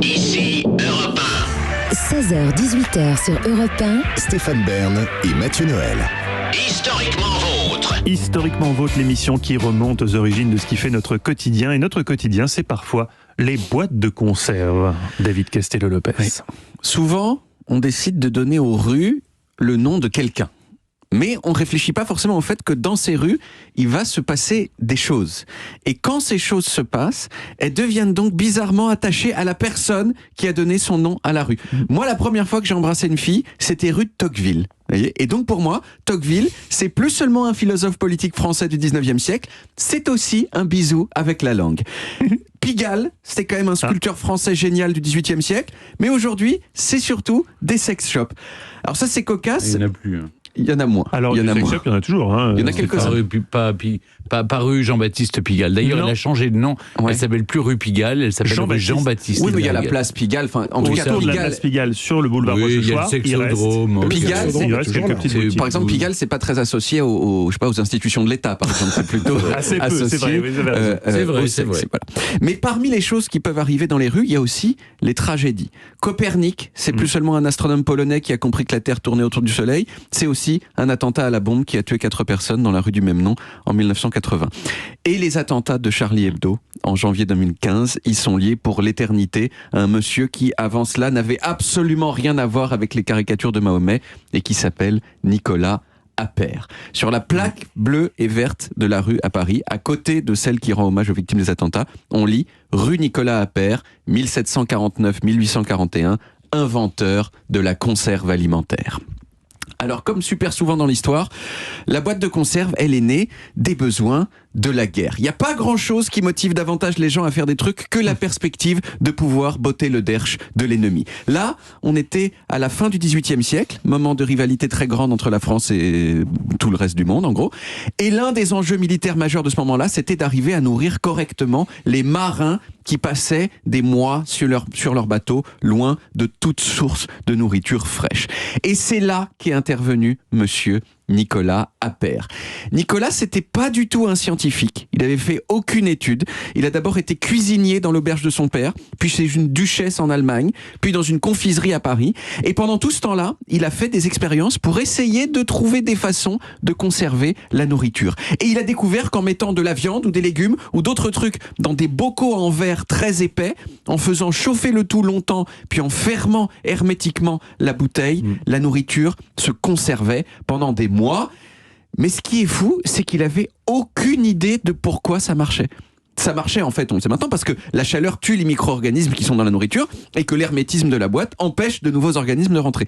Ici Europe 16h-18h sur Europe 1. Stéphane Bern et Mathieu Noël. 1. Historiquement vôtre. Historiquement Vôtre, l'émission qui remonte aux origines de ce qui fait notre quotidien. Et notre quotidien, c'est parfois les boîtes de conserve. David Castello-Lopez. Oui. Souvent, on décide de donner aux rues le nom de quelqu'un. Mais on ne réfléchit pas forcément au fait que dans ces rues, il va se passer des choses. Et quand ces choses se passent, elles deviennent donc bizarrement attachées à la personne qui a donné son nom à la rue. Moi, la première fois que j'ai embrassé une fille, c'était rue de Tocqueville. Et donc pour moi, Tocqueville, c'est plus seulement un philosophe politique français du 19e siècle, c'est aussi un bisou avec la langue. Pigalle, c'était quand même un sculpteur français génial du 18e siècle, mais aujourd'hui, c'est surtout des sex shops. Alors ça, c'est cocasse. Il n'y en a plus. Il y en a moins. Alors, il y en a sex moins. shop, il y en a toujours. Hein. Il y en a quelques-uns. Pas rue Jean-Baptiste Pigalle. D'ailleurs, Non. elle a changé de nom. Ouais. Elle s'appelle plus rue Pigalle, elle s'appelle rue Jean-Baptiste. Oui, mais il y a la Pigalle. place Pigalle. Enfin, en tout cas, Autour de la Pigalle. place Pigalle sur le boulevard Oui, il y a le Rochechouart, sexodrome. Pigalle, il reste quelques petites boutiques. Par exemple, Pigalle, c'est pas très associé je sais pas, aux institutions de l'État, par exemple. C'est plutôt Assez peu, associé. c'est vrai, oui, vous avez raison. C'est vrai, au c'est sexe, vrai. voilà. Mais parmi les choses qui peuvent arriver dans les rues, il y a aussi les tragédies. Copernic, c'est plus seulement un astronome polonais qui a compris que la Terre tournait autour du Soleil, c'est aussi un attentat à la bombe qui a tué 4 personnes dans la rue du même nom en 1980. Et les attentats de Charlie Hebdo en janvier 2015, ils sont liés pour l'éternité à un monsieur qui, avant cela, n'avait absolument rien à voir avec les caricatures de Mahomet et qui s'appelle Nicolas Appert. Sur la plaque bleue et verte de la rue à Paris, à côté de celle qui rend hommage aux victimes des attentats, on lit rue Nicolas Appert, 1749-1841, inventeur de la conserve alimentaire. Alors, comme super souvent dans l'histoire, la boîte de conserve, elle est née des besoins de la guerre. Il n'y a pas grand-chose qui motive davantage les gens à faire des trucs que la perspective de pouvoir botter le derche de l'ennemi. Là, on était à la fin du XVIIIe siècle, moment de rivalité très grande entre la France et tout le reste du monde, en gros. Et l'un des enjeux militaires majeurs de ce moment-là, c'était d'arriver à nourrir correctement les marins qui passaient des mois sur leur bateau, loin de toute source de nourriture fraîche. Et c'est là qu'est intervenu monsieur Nicolas Appert. Nicolas, c'était pas du tout un scientifique. Il avait fait aucune étude. Il a d'abord été cuisinier dans l'auberge de son père, puis chez une duchesse en Allemagne, puis dans une confiserie à Paris. Et pendant tout ce temps-là, il a fait des expériences pour essayer de trouver des façons de conserver la nourriture. Et il a découvert qu'en mettant de la viande ou des légumes ou d'autres trucs dans des bocaux en verre très épais, en faisant chauffer le tout longtemps, puis en fermant hermétiquement la bouteille, la nourriture se conservait pendant des mois. Mais ce qui est fou, c'est qu'il avait aucune idée de pourquoi ça marchait. Ça marchait en fait, on le sait maintenant, parce que la chaleur tue les micro-organismes qui sont dans la nourriture et que l'hermétisme de la boîte empêche de nouveaux organismes de rentrer.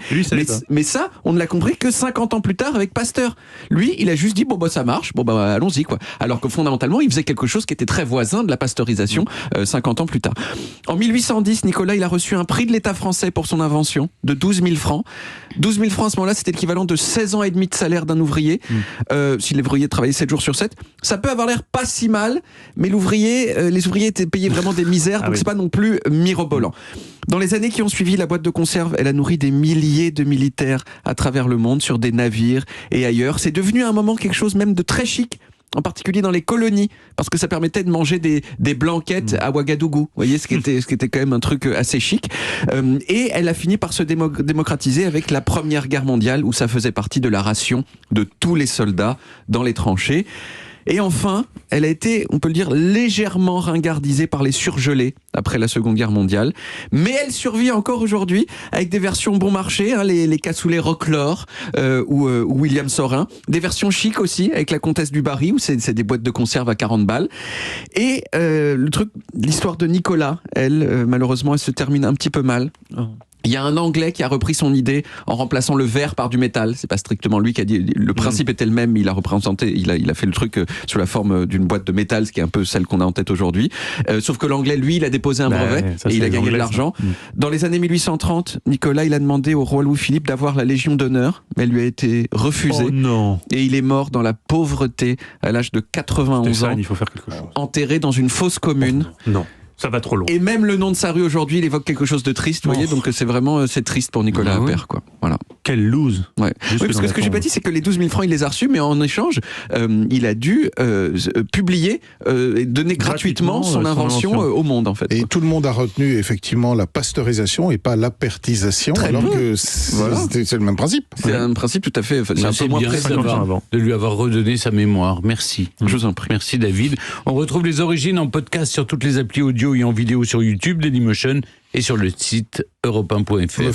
Mais ça, on ne l'a compris que 50 ans plus tard avec Pasteur. Lui, il a juste dit, ça marche, allons-y quoi. Alors que fondamentalement, il faisait quelque chose qui était très voisin de la pasteurisation 50 ans plus tard. En 1810, Nicolas, il a reçu un prix de l'État français pour son invention de 12 000 francs. 12 000 francs à ce moment-là, c'était l'équivalent de 16 ans et demi de salaire d'un ouvrier. Si l'ouvrier travaillait 7 jours sur 7. Ça peut avoir l'air pas si mal, mais les ouvriers étaient payés vraiment des misères, donc c'est pas non plus mirobolant. Dans les années qui ont suivi, la boîte de conserve, elle a nourri des milliers de militaires à travers le monde, sur des navires et ailleurs. C'est devenu à un moment quelque chose même de très chic, en particulier dans les colonies, parce que ça permettait de manger des blanquettes à Ouagadougou. Vous voyez, ce qui était quand même un truc assez chic. Et elle a fini par se démocratiser avec la Première Guerre mondiale, où ça faisait partie de la ration de tous les soldats dans les tranchées. Et enfin, elle a été, on peut le dire, légèrement ringardisée par les surgelés après la Seconde Guerre mondiale. Mais elle survit encore aujourd'hui avec des versions bon marché, les cassoulets Rocklore ou William Sorin. Des versions chic aussi, avec la Comtesse du Barry, où c'est des boîtes de conserve à 40 balles. Et l'histoire de Nicolas, elle, malheureusement, elle se termine un petit peu mal. Il y a un Anglais qui a repris son idée en remplaçant le verre par du métal. C'est pas strictement lui qui a dit. Le principe était le même, mais il a fait le truc sous la forme d'une boîte de métal, ce qui est un peu celle qu'on a en tête aujourd'hui. Sauf que l'Anglais, lui, il a déposé un brevet et il a gagné de l'argent. Dans les années 1830, Nicolas, il a demandé au roi Louis-Philippe d'avoir la Légion d'honneur, mais elle lui a été refusée. Oh non. Et il est mort dans la pauvreté à l'âge de 91 ans. Il faut faire quelque chose. Enterré dans une fosse commune. Non. Ça va trop loin. Et même le nom de sa rue aujourd'hui, il évoque quelque chose de triste, vous voyez, donc c'est triste pour Nicolas Appert, quoi. Voilà. Quelle loose. Ouais. Jusque Oui, parce dans que la ce que j'ai tombe. pas dit, c'est que les 12 000 francs, il les a reçus, mais en échange, il a dû publier et donner gratuitement son invention au monde, en fait. Et tout le monde a retenu effectivement la pasteurisation et pas l'apertisation, Très alors peu. que Voilà. c'est le même principe. C'est un principe tout à fait. C'est un peu C'est moins bien précis. de lui avoir redonné sa mémoire. Merci. Je vous en prie. Merci David. On retrouve les origines en podcast sur toutes les applis audio et en vidéo sur YouTube, Dailymotion et sur le site europe1.fr.